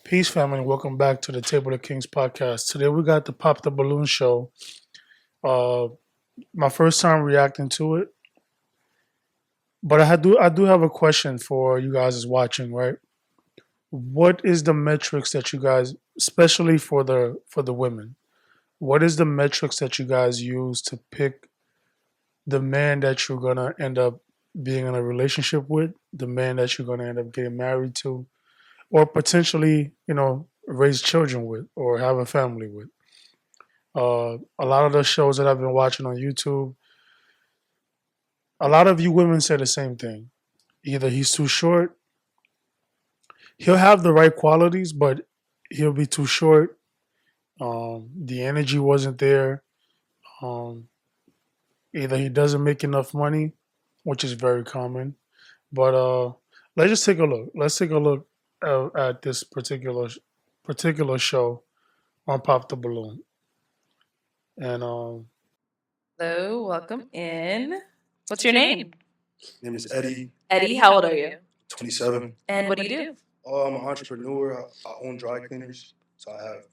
Peace, family. Welcome back to the Table of Kings podcast. Today we got the Pop the Balloon show. Uh, my first time reacting to it, but I do have a question for you guys is watching. Right, what is the metrics that you guys, especially for the women, what is the metrics that you guys use to pick the man that you're gonna end up being in a relationship with, the man that you're gonna end up getting married to, or potentially, raise children with or have a family with? A lot of the shows that I've been watching on YouTube, a lot of you women say the same thing. Either he's too short, he'll have the right qualities, but he'll be too short. The energy wasn't there. Um, Either he doesn't make enough money, which is very common. But let's just take a look. Let's take a look at this particular show on Pop the Balloon. And Hello, welcome in. What's your name? My name is Eddie. Eddie, how old are you? 27. And what do you do? I'm an entrepreneur. I own dry cleaners. So I have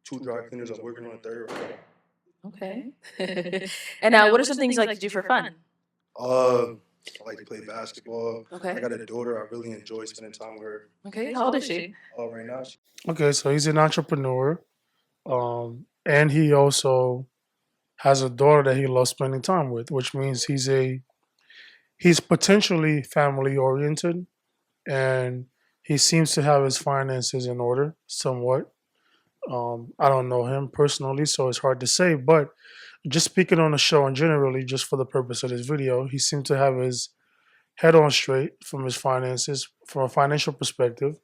2 dry cleaners. I'm working on a third right now. Okay. And now, what are some things you like to do for fun? I like to play basketball. Okay. I got a daughter. I really enjoy spending time with her. Okay, how old is she? Right now, okay, so he's an entrepreneur, and he also has a daughter that he loves spending time with, which means he's potentially family oriented, and he seems to have his finances in order somewhat. I don't know him personally, so it's hard to say. But just speaking on the show and generally, just for the purpose of this video, he seemed to have his head on straight from his finances, from a financial perspective,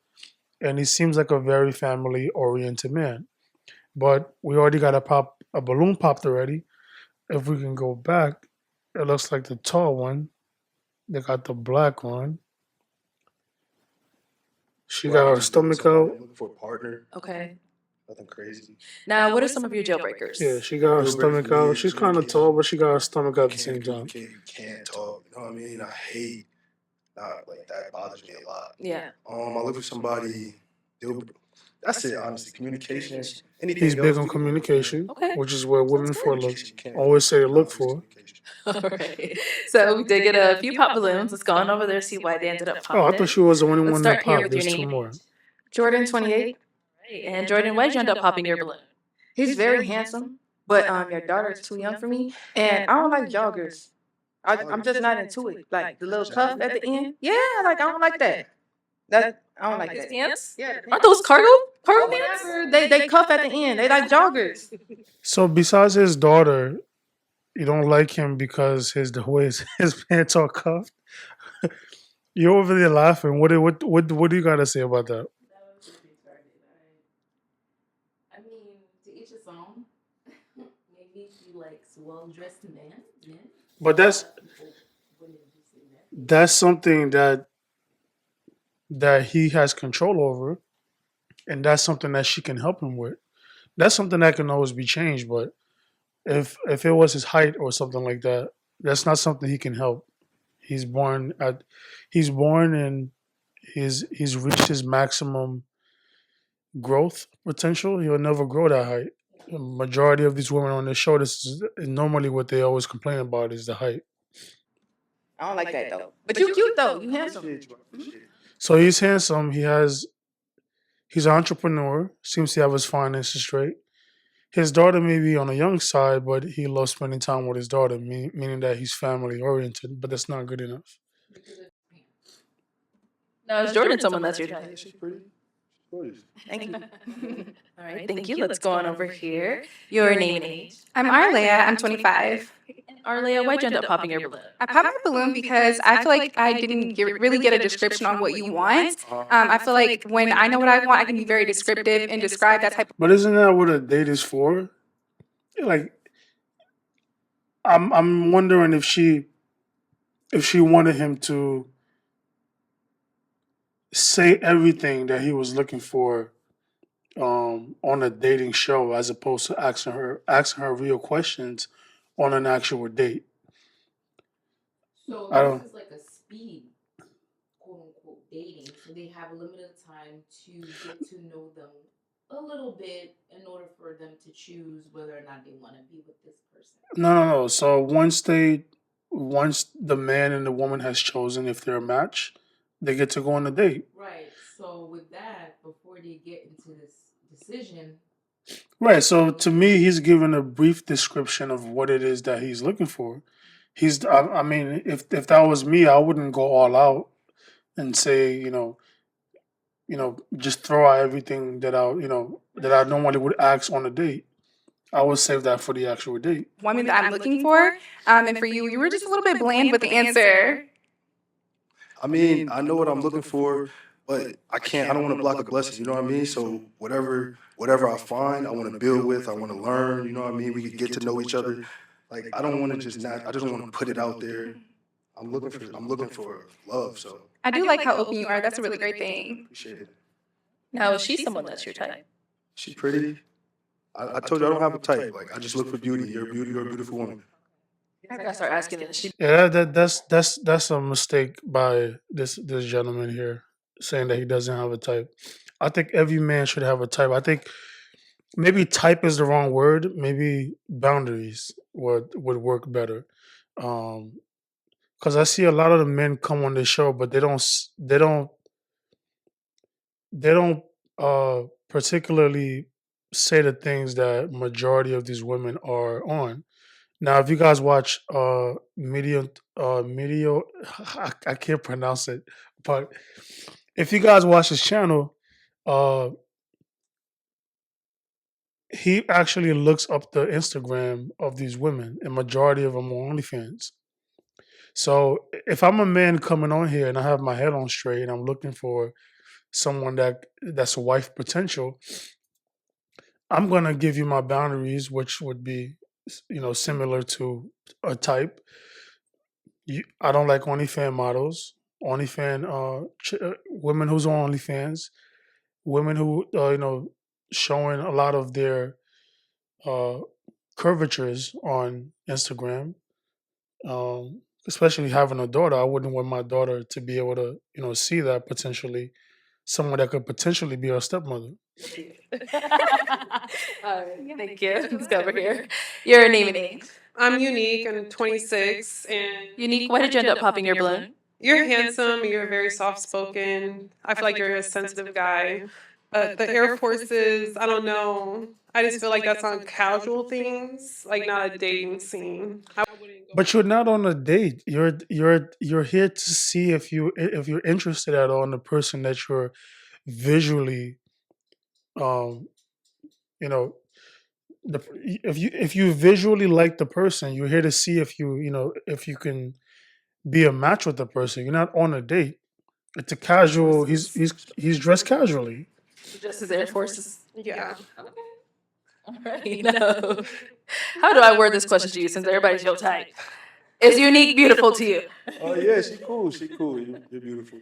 and he seems like a very family oriented man. But we already got a balloon popped already. If we can go back, it looks like the tall one. They got the black one. She got her stomach out. I'm looking for a partner. Okay. Nothing crazy. Now, what are some of your deal breakers? Yeah, she got her stomach out. She's kind of tall, but she got her stomach out at the same time. You can't talk. You know what I mean? I hate like that bothers me a lot. Yeah. I look for somebody. That's it. Honestly, communication. Anything He's big else, on communication, Okay. which is what women for look Communication can't always say to look communication. for. All right. So we did get a few pop balloons. Let's go on over there, see why they ended up popping. Oh, I thought she was the only Let's one start that here popped. with your There's two name. more. Jordan, 28. Right. And Jordan, why did you end up popping your balloon? He's very handsome, but your daughter is too young for me, and I don't like joggers. I'm just not into it. Like the little cuff at the end. Yeah, like I don't like that. I don't like His that. pants? Yeah, Aren't those cargo pants? whatever. They cuff at the end. They like joggers. So besides his daughter, you don't like him because the way his pants are cuffed. You're over there laughing. What do you got to say about that? I mean, to each his own. Maybe he likes well-dressed men. But that's something that he has control over, and that's something that she can help him with. That's something that can always be changed. But if it was his height or something like that, that's not something he can help. He's born and he's reached his maximum growth potential. He'll never grow that height. The majority of these women on this show, this is normally what they always complain about is the height. I don't like that though. But you cute though. You handsome. So he's handsome. He's an entrepreneur. Seems to have his finances straight. His daughter may be on the young side, but he loves spending time with his daughter, meaning that he's family oriented. But that's not good enough. No, is Jordan someone that's your type? She's pretty. Gorgeous. Thank you. All right, thank you. Let's go on over here. Your name and age. I'm Arlea. I'm 25. Arlea, why'd you end up popping your balloon? I popped my balloon because I feel like I didn't really get a description on what you want. I feel like when I know what I want, I can be very descriptive and describe that type of. But isn't that what a date is for? Like, I'm wondering if she wanted him to say everything that he was looking for on a dating show, as opposed to asking her real questions on an actual date. So I don't. this is like a speed, quote unquote, dating. So they have a limited time to get to know them a little bit in order for them to choose whether or not they want to be with this person. No. So once the man and the woman has chosen if they're a match, they get to go on a date. Right. So with that, before they get into this decision, Right. So to me, he's given a brief description of what it is that he's looking for. I mean, if that was me, I wouldn't go all out and say, just throw out everything that I normally would ask on a date. I would save that for the actual date. Woman that I'm looking for. And for you, you were just a little bit bland with the answer. I mean, I know what I'm looking for, but I can't. I don't want to block a blessing. You know what I mean? So whatever I find, I want to build with. I want to learn. You know what I mean? We could get to know each other. Like I don't want to just not. I just don't want to put it out there. I'm looking for love. So I do like how open you are. That's a really great thing. appreciate it. Now, is she someone that's your type? She's pretty. I told you I don't have a type. Like I just look for beauty. You're a beautiful woman. I gotta start asking this. Yeah, that's a mistake by this gentleman here, saying that he doesn't have a type. I think every man should have a type. I think maybe type is the wrong word. Maybe boundaries would work better. Because I see a lot of the men come on this show, but they don't particularly say the things that majority of these women are on. Now, if you guys watch Medio, I can't pronounce it, but if you guys watch his channel, uh, he actually looks up the Instagram of these women, and majority of them are OnlyFans. So if I'm a man coming on here and I have my head on straight and I'm looking for someone that's a wife potential, I'm gonna give you my boundaries, which would be, similar to a type. I don't like OnlyFans models, women who's on OnlyFans, women who showing a lot of their uh, curvatures on Instagram. Especially having a daughter, I wouldn't want my daughter to be able to see that potentially, someone that could potentially be her stepmother. All right, thank you. Let's go over here. Your name and age. I'm Unique. I'm 26, and Unique, why did you end up popping your balloon? you're handsome. You're very soft-spoken. I feel like you're a sensitive guy. But the Air Forces, I don't know. I just feel like that's on casual things, like not a dating scene. I wouldn't go. But you're not on a date. You're here to see if you're interested at all in the person that you're visually, um, you know, if you visually like the person, you're here to see if you can be a match with the person. You're not on a date. It's a casual. He's dressed casually. Just as Air Forces. Yeah. Okay. All right. No. How do I word this question to you since everybody's your type? Is Unique beautiful to you? Oh yeah, she cool. She cool. You're beautiful.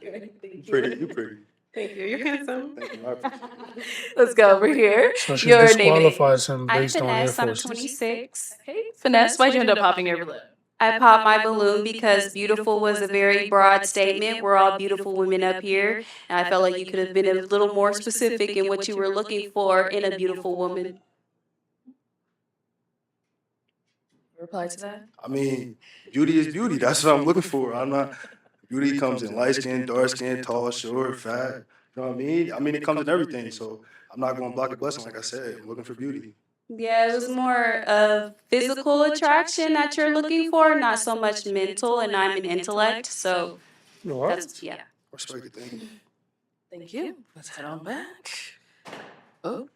You pretty. You pretty. Thank you. You're handsome. Thank you. I appreciate it. Let's go over here. So she Your name and age. disqualifies him I'm based on Air Finesse. I'm Forces. 26. Okay. Finesse, why'd you end up popping your balloon? I popped my balloon because beautiful was a very broad statement. We're all beautiful women up here. And I felt like you could have been a little more specific in what you were looking for in a beautiful woman. Reply to that. I mean, beauty is beauty. That's what I'm looking for. I'm not. Beauty comes in light skin, dark skin, tall, short, fat. You know what I mean? I mean, it comes in everything. So I'm not going to block a blessing. Like I said, I'm looking for beauty. Yeah, it was more of physical attraction that you're looking for, not so much mental, and I'm an intellect. So that's, yeah. Respect it. Thank you. Thank you. Let's head on back. Oh.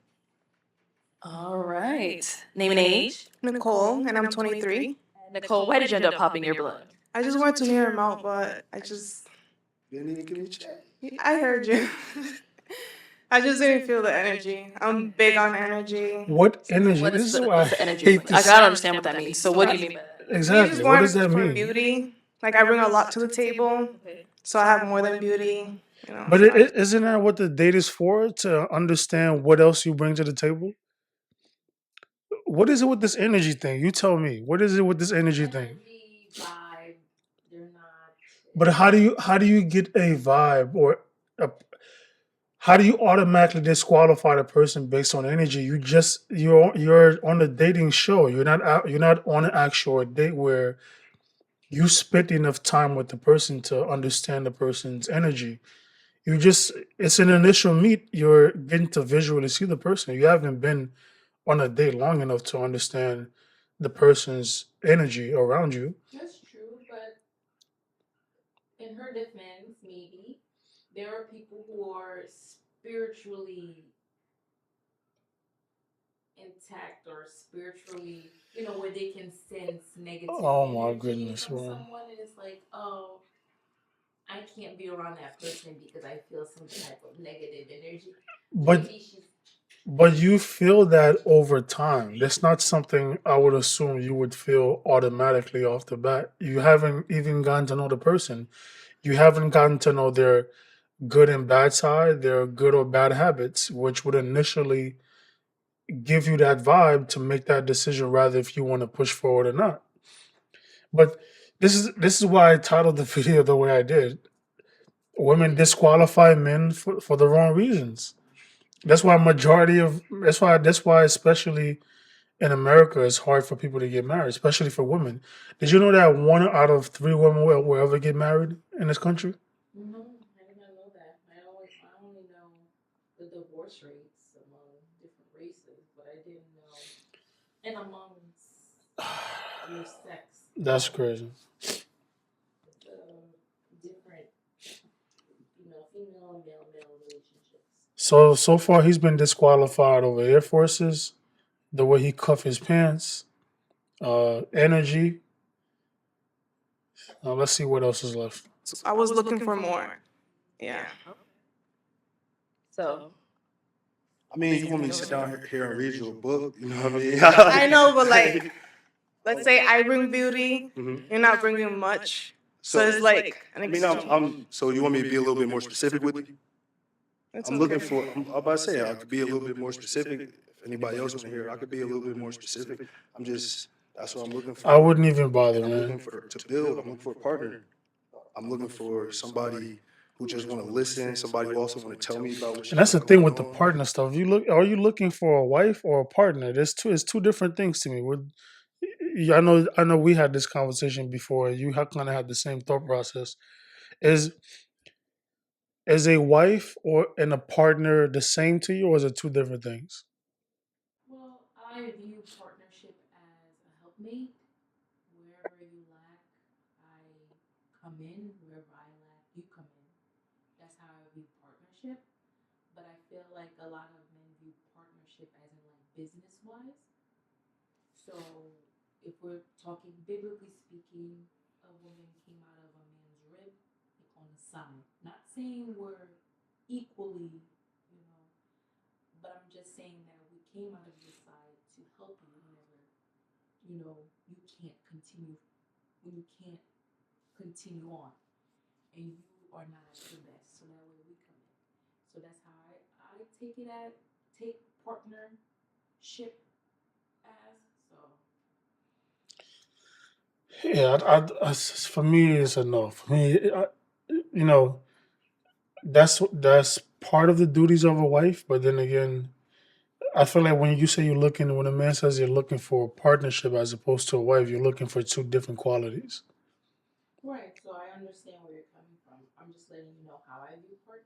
All right. Name and age. Nicole, and I'm 23. Nicole, why did you end up popping your balloon? I just wanted to hear him out, but I just, You didn't even give me a check. I heard you. I just didn't feel the energy. I'm big on energy. What energy? What This is is the, why what's the I energy? hate I this. don't understand what that means. So what do you mean by that? I Exactly. just What wanted does that for mean? beauty. Like I bring a lot to the table, so I have more than beauty. You know. But isn't that what the date is for? To understand what else you bring to the table? What is it with this energy thing? You tell me. What is it with this energy thing? Energy, vibe, they're not. But how do you get a vibe, or a how do you automatically disqualify the person based on energy? You're on a dating show. You're not on an actual date where you spent enough time with the person to understand the person's energy. You just it's an initial meet. You're getting to visually see the person. You haven't been on a date long enough to understand the person's energy around you. That's true, but in her defense, maybe there are people who are spiritually intact or spiritually, where they can sense negative Oh my energy goodness, from man. someone, and it's like, oh, I can't be around that person because I feel some type of negative energy. But Maybe she's but you feel that over time. That's not something I would assume you would feel automatically off the bat. You haven't even gotten to know the person. You haven't gotten to know their good and bad side, their good or bad habits, which would initially give you that vibe to make that decision rather if you want to push forward or not. But this is why I titled the video the way I did. Women disqualify men for the wrong reasons. That's why especially in America it's hard for people to get married, especially for women. Did you know that 1 out of 3 women will ever get married in this country? no, I did not know that. I only know the divorce rates among different races, but I didn't know, and amongst your sex, That's crazy. the different female and male relationships. So far he's been disqualified over Air Forces, the way he cuff his pants, energy. Let's see what else is left. I was looking for more. Yeah. So I mean, you want me to sit down here and read you a book? You know what I mean? I know, but like, let's say I bring beauty, Mhm. you're not bringing much. So it's like an I mean, so you want me to be a little bit more specific with you? It's I'm okay. looking for. I'm about to say I could be a little bit more specific. If anybody else want to hear, I could be a little bit more specific. I'm just. That's what I'm looking for. I wouldn't even bother, I'm looking man. for to build. I'm looking for a partner. I'm looking for somebody who just want to listen. Somebody who also want to tell me about what she And that's the got thing going with the on. partner stuff. Are you looking for a wife or a partner? It's two different things to me. I know we had this conversation before. You kind of had the same thought process. Is is a wife or and a partner the same to you, or is it two different things? Well, I view partnership as a helpmate. Wherever you lack, I come in. Wherever I lack, you come in. That's how I view partnership. But I feel like a lot of men view partnership as in like business wise. So if we're talking biblically speaking, a woman came out of a man's rib on the side. Not saying we're equally, you know, but I'm just saying that we came out of your side to help you whenever, you can't continue when you can't continue on and you are not at your best. So that way we come in. So that's how I take partnership as. So Yeah, for me, it's a no. For me, you know, that's part of the duties of a wife. But then again, I feel like when a man says you're looking for a partnership as opposed to a wife, you're looking for two different qualities. right. So I understand where you're coming from. I'm just letting you know how I view partner.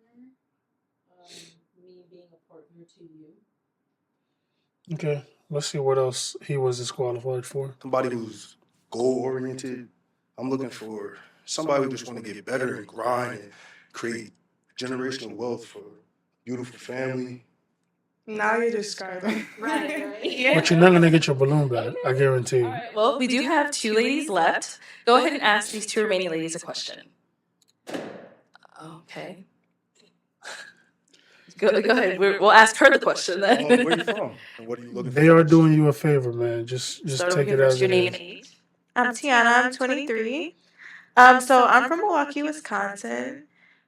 Me being a partner to you. Okay, let's see what else he was disqualified for. Somebody who's goal oriented. I'm looking for somebody who just want to get better and grind and create generational wealth for beautiful family. Now you're describing. Right. Yeah. But you're not gonna get your balloon back, I guarantee you. all right. Well, we do have two ladies left. Go ahead and ask these two remaining ladies a question. Okay. Go ahead. We'll ask her the question then. Where are you from? And what are you looking for? They are doing you a favor, man. Just Start over take here it first. as Your it name and is. age. I'm Tiana. I'm 23. So I'm from Milwaukee, Wisconsin.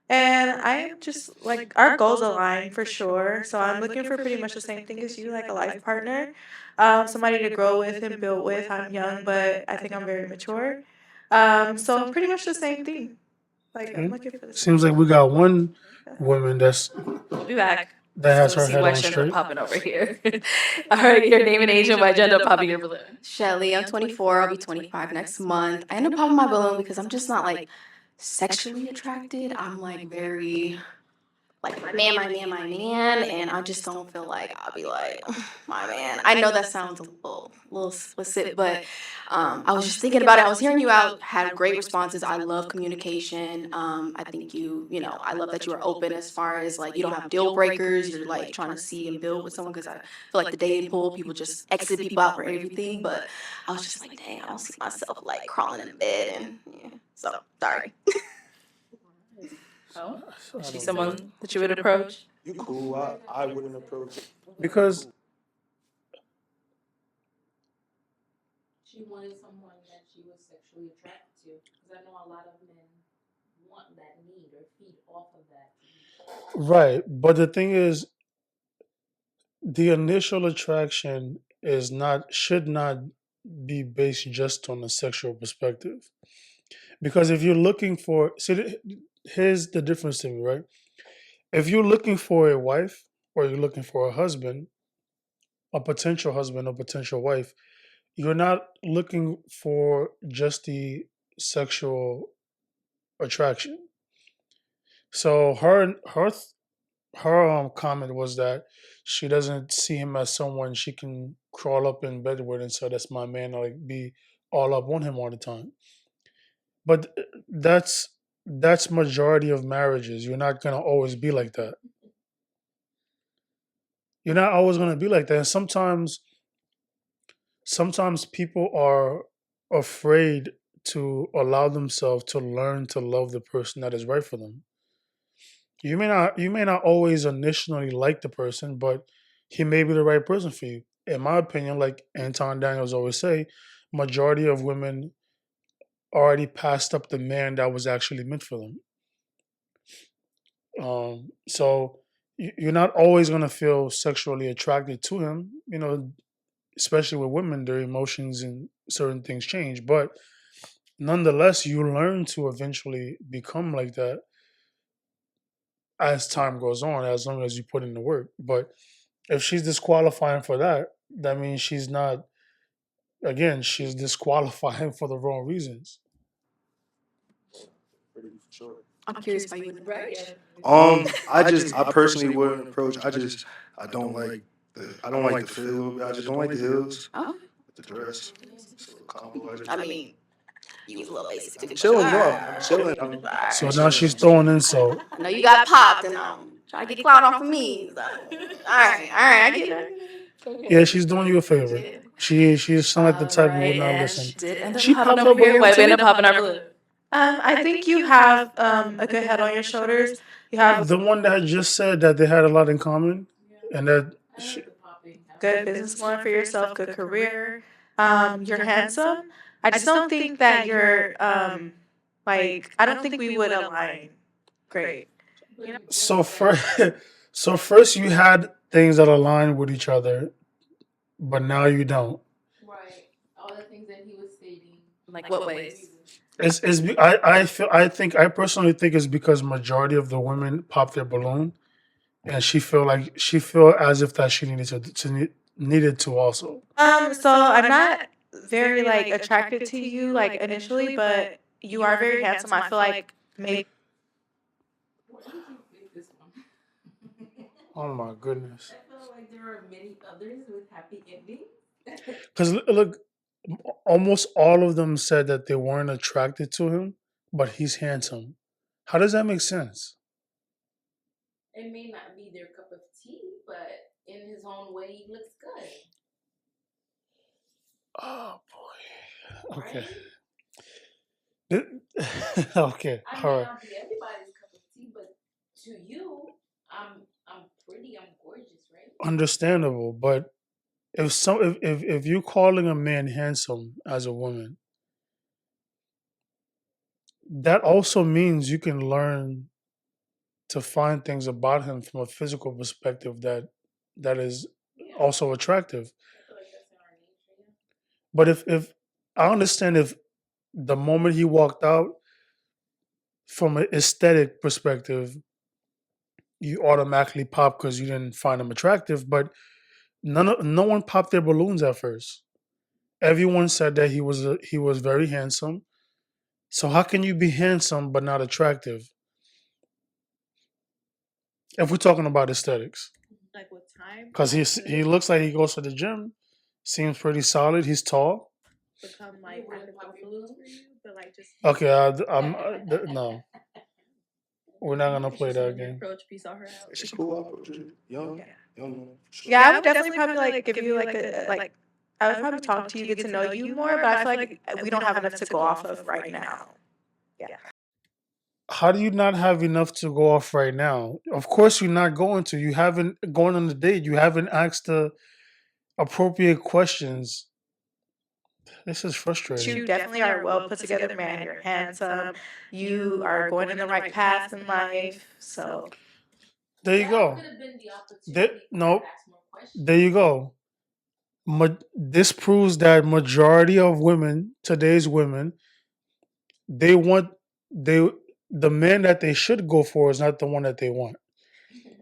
And I am just like, our goals align for sure. So I'm looking for pretty much the same thing as you, like a life partner, somebody to grow with and build with. I'm young, but I think I'm very mature. So pretty much the same thing. Like, I'm looking for the same. Seems like we got one women We'll be back. that has So her see head why on she ended up straight. popping over here. All right, your name and age and why'd you end up popping your balloon? Shelly, I'm 24. I'll be 25 next month. I end up popping my balloon because I'm just not like sexually attracted. I'm like very like my man, and I just don't feel like I'll be like my man. I know that sounds a little explicit, but I was just thinking about it. I was hearing you out, had great responses. I love communication. I think I love that you are open as far as like you don't have deal breakers. You're like trying to see and build with someone because I feel like the dating pool, people just exit people out for everything. But I was just like, dang, I don't see myself like crawling in the bed, and so sorry. Oh, I is she don't someone that you would approach? You cool. I wouldn't approach. because She wanted someone that she was sexually attracted to. Because I know a lot of men want that need or feed off of that. right, but the thing is, the initial attraction is not should not be based just on a sexual perspective. Because if you're looking for, see, here's the difference to me, right? If you're looking for a wife or you're looking for a husband, a potential husband or potential wife, you're not looking for just the sexual attraction. So her comment was that she doesn't see him as someone she can crawl up in bed with and say that's my man, or like be all up on him all the time. But that's majority of marriages. You're not gonna always be like that. You're not always gonna be like that. And sometimes people are afraid to allow themselves to learn to love the person that is right for them. You may not always initially like the person, but he may be the right person for you. In my opinion, like Anton Daniels always say, majority of women already passed up the man that was actually meant for them. So you're not always gonna feel sexually attracted to him. Especially with women, their emotions and certain things change. But nonetheless, you learn to eventually become like that as time goes on, as long as you put in the work. But if she's disqualifying for that, that means she's not. Again, she's disqualifying for the wrong reasons. For sure. I'm curious about you in the Right. I personally wouldn't approach. I don't like the fit a little bit. I just don't like the heels, Oh, the dress. It's a little combo. I mean, you was a little basic too. I'm But chilling. No, alright. I'm chilling. So I'm now chilling. she's I'm chilling. throwing insult. I know you got popped, and trying to get clout off of me. So, all right, I get it. Yeah, she's doing you a favor. Yeah. She sound like the All type who would right, not and listen. she did end up She popping popped over up here. here Wait, we too. ended up popping our balloon. I think you have a good head on your shoulders. You have The one that just said that they had a lot in common, and that I she, like the popping. good business going for yourself, good career. You're handsome. I just don't think that you're like I don't think we would align great. so first, so first you had things that align with each other, but now you don't. Right. All the things that he was stating. Like what ways? I personally think it's because majority of the women pop their balloon, and she feel as if that she needed to also. So I'm not very like attracted to you like initially, but you are very handsome. I feel like maybe Why did you pick this one? Oh my goodness. I feel like there are many others with happy endings. Because look, almost all of them said that they weren't attracted to him, but he's handsome. How does that make sense? It may not be their cup of tea, but in his own way, he looks good. Oh boy. Okay. Right? Okay. I All may right. not be everybody's cup of tea, but to you, I'm pretty, I'm gorgeous, right? Understandable, but if you're calling a man handsome as a woman, that also means you can learn to find things about him from a physical perspective that is Yeah. also attractive. I feel like that's in our nature. Yeah. But if I understand if the moment he walked out from an aesthetic perspective, you automatically pop because you didn't find them attractive. But no one popped their balloons at first. Everyone said that he was very handsome. So how can you be handsome but not attractive? If we're talking about aesthetics, because he looks like he goes to the gym, seems pretty solid. He's tall. Okay, no, we're not gonna play that game. She's cool. I approach her. Young. Yeah, I would definitely probably like give you like a like. I would probably talk to you, get to know you more, but I feel like we don't have enough to go off of right now. Yeah. How do you not have enough to go off right now? Of course, you're not going to. You haven't gone on the date. You haven't asked the appropriate questions. This is frustrating. You definitely are a well put together man. You're handsome. You are going in the right path in life. So There you go. No, there you go. This proves that majority of women, today's women, they want they the man that they should go for is not the one that they want.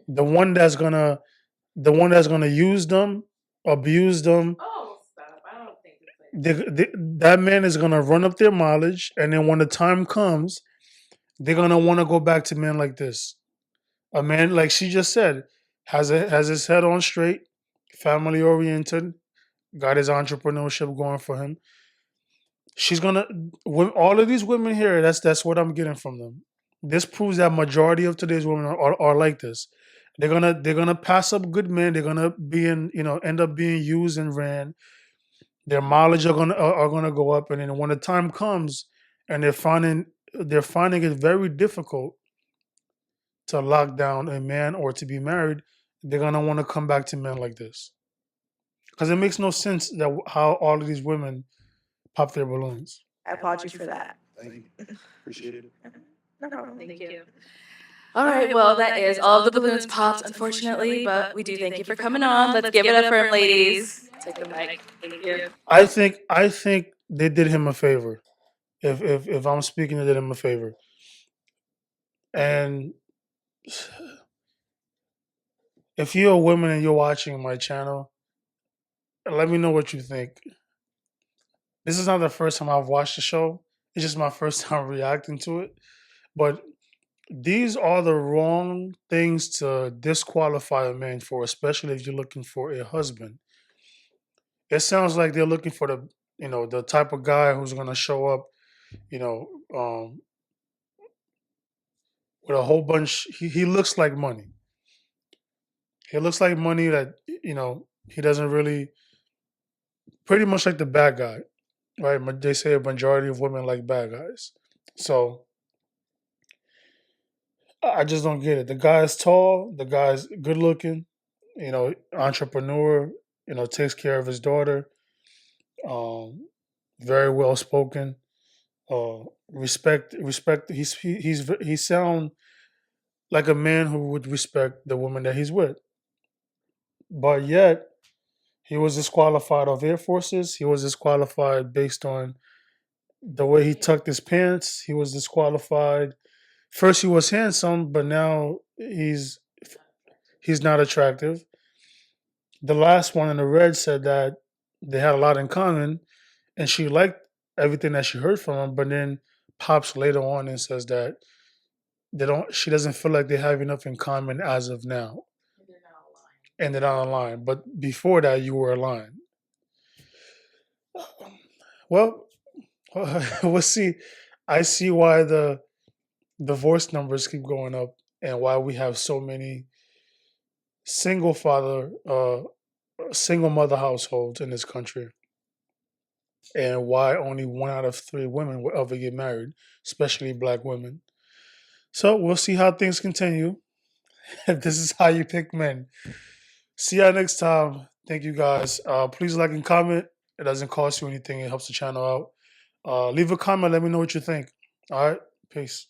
The one that's gonna use them, abuse them. That man is gonna run up their mileage, and then when the time comes, they're gonna want to go back to men like this. A man, like she just said, has his head on straight, family oriented, got his entrepreneurship going for him. She's gonna all of these women here. That's what I'm getting from them. This proves that majority of today's women are like this. They're gonna pass up good men. They're gonna be in end up being used and ran. Their mileage are gonna go up, and then when the time comes, and they're finding it very difficult to lock down a man or to be married, they're gonna want to come back to men like this because it makes no sense that how all of these women pop their balloons. I applaud you for that. Thank you. Appreciate it. No problem. Thank you. All right, well, that is all the balloons popped, unfortunately, but we do thank you for coming on. Let's give it up for him, ladies. Take the mic. Thank you. I think they did him a favor. If I'm speaking, they did him a favor. And if you're a woman and you're watching my channel, let me know what you think. This is not the first time I've watched the show. It's just my first time reacting to it. But these are the wrong things to disqualify a man for, especially if you're looking for a husband. It sounds like they're looking for the type of guy who's gonna show up, you know, with a whole bunch. He looks like money. He looks like money that he doesn't really. Pretty much like the bad guy, right? They say a majority of women like bad guys. So I just don't get it. The guy's tall. The guy's good looking. Entrepreneur. Takes care of his daughter. Very well spoken. Respect. He sound like a man who would respect the woman that he's with. But yet he was disqualified of Air Forces. He was disqualified based on the way he tucked his pants. He was disqualified. First he was handsome, but now he's not attractive. The last one in the red said that they had a lot in common, and she liked everything that she heard from him. But then pops later on and says that they don't. She doesn't feel like they have enough in common as of now, and they're not aligned. But before that, you were aligned. Well, we'll see. I see why the divorce numbers keep going up and why we have so many single mother households in this country, and why only 1 out of 3 women will ever get married, especially black women. So we'll see how things continue. If this is how you pick men. See y'all next time. Thank you guys. Please like and comment. It doesn't cost you anything. It helps the channel out. Leave a comment. Let me know what you think. All right. Peace.